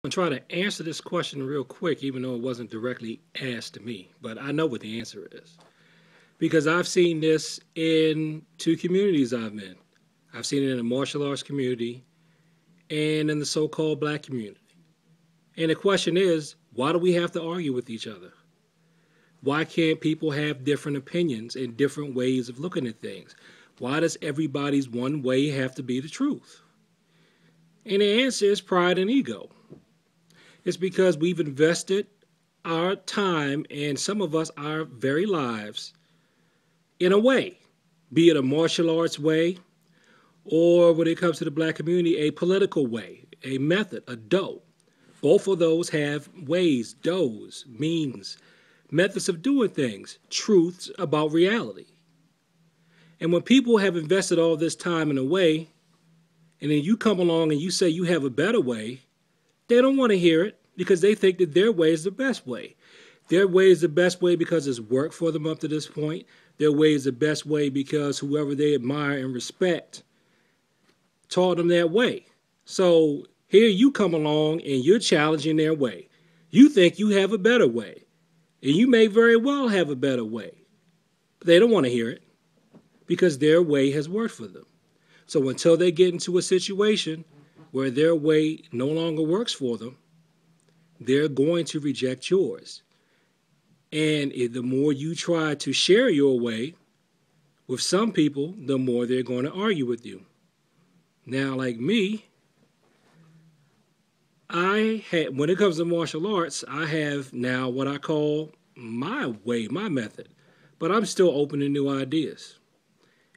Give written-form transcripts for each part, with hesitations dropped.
I'm going to try to answer this question real quick, even though it wasn't directly asked to me. But I know what the answer is because I've seen this in two communities I'm in. I've seen it in the martial arts community and in the so called black community. And the question is, why do we have to argue with each other? Why can't people have different opinions and different ways of looking at things? Why does everybody's one way have to be the truth? And the answer is pride and ego. It's because we've invested our time and some of us our very lives in a way, be it a martial arts way or when it comes to the black community, a political way, a method, a dough. Both of those have ways, doughs, means, methods of doing things, truths about reality. And when people have invested all this time in a way, and then you come along and you say you have a better way, they don't want to hear it because they think that their way is the best way. Their way is the best way because it's worked for them up to this point. Their way is the best way because whoever they admire and respect taught them that way. So here you come along and you're challenging their way. You think you have a better way. And you may very well have a better way. But they don't want to hear it because their way has worked for them. So until they get into a situation where their way no longer works for them, they're going to reject yours. And the more you try to share your way with some people, the more they're going to argue with you. Now, like me, when it comes to martial arts, I have now what I call my way, my method. But I'm still open to new ideas.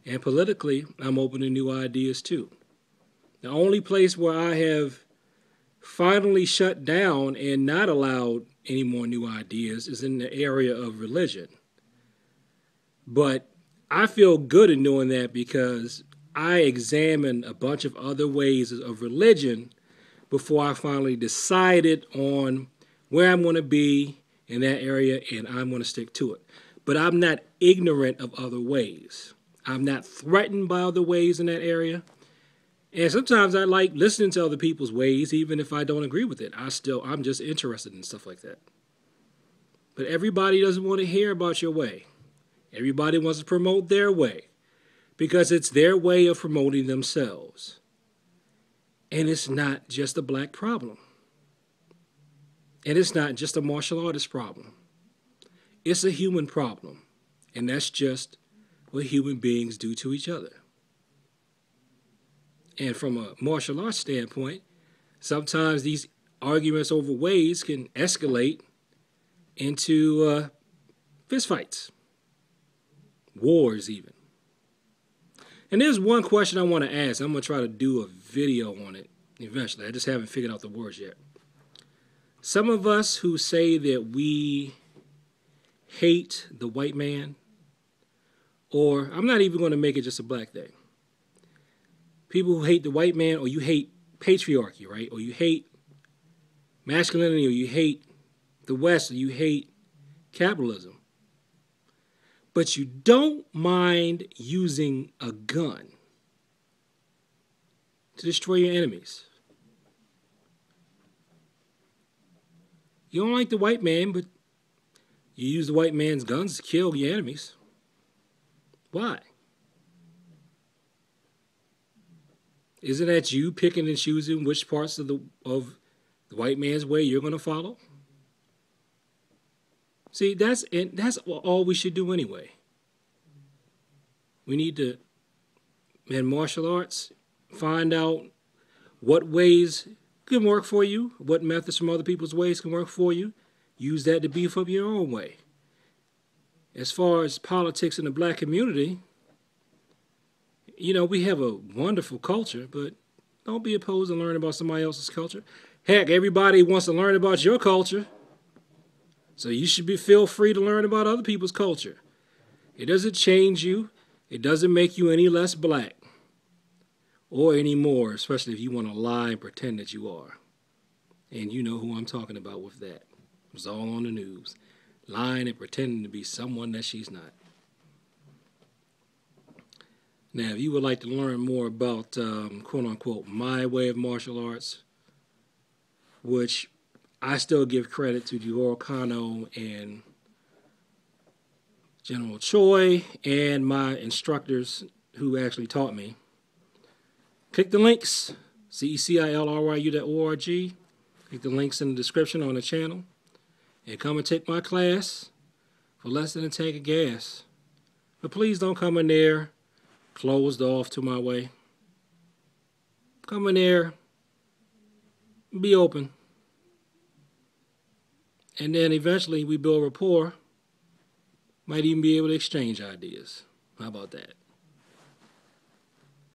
And politically, I'm open to new ideas too. The only place where I have finally shut down and not allowed any more new ideas is in the area of religion. But I feel good in doing that because I examined a bunch of other ways of religion before I finally decided on where I'm going to be in that area and I'm going to stick to it. But I'm not ignorant of other ways. I'm not threatened by other ways in that area. And sometimes I like listening to other people's ways, even if I don't agree with it. I'm just interested in stuff like that. But everybody doesn't want to hear about your way. Everybody wants to promote their way because it's their way of promoting themselves. And it's not just a black problem. And it's not just a martial artist problem. It's a human problem. And that's just what human beings do to each other. And from a martial arts standpoint, sometimes these arguments over ways can escalate into fistfights, wars even. And there's one question I want to ask. I'm going to try to do a video on it eventually. I just haven't figured out the words yet. Some of us who say that we hate the white man, or I'm not even going to make it just a black thing. People who hate the white man, or you hate patriarchy, right? Or you hate masculinity, or you hate the West, or you hate capitalism. But you don't mind using a gun to destroy your enemies. You don't like the white man, but you use the white man's guns to kill your enemies. Why? Isn't that you picking and choosing which parts of the white man's way you're going to follow? See, that's all we should do anyway. We need to, in martial arts, find out what ways can work for you, what methods from other people's ways can work for you. Use that to beef up your own way. As far as politics in the black community, you know, we have a wonderful culture, but don't be opposed to learning about somebody else's culture. Heck, everybody wants to learn about your culture. So you should feel free to learn about other people's culture. It doesn't change you. It doesn't make you any less black or any more, especially if you want to lie and pretend that you are. And you know who I'm talking about with that. It was all on the news. Lying and pretending to be someone that she's not. Now, if you would like to learn more about, quote-unquote, my way of martial arts, which I still give credit to Dior Kano and General Choi and my instructors who actually taught me. Click the links, CECILRYU.org. Click the links in the description on the channel and come and take my class for less than a tank of gas. But please don't come in there closed off to my way. Come in there, be open. And then eventually we build rapport. Might even be able to exchange ideas. How about that?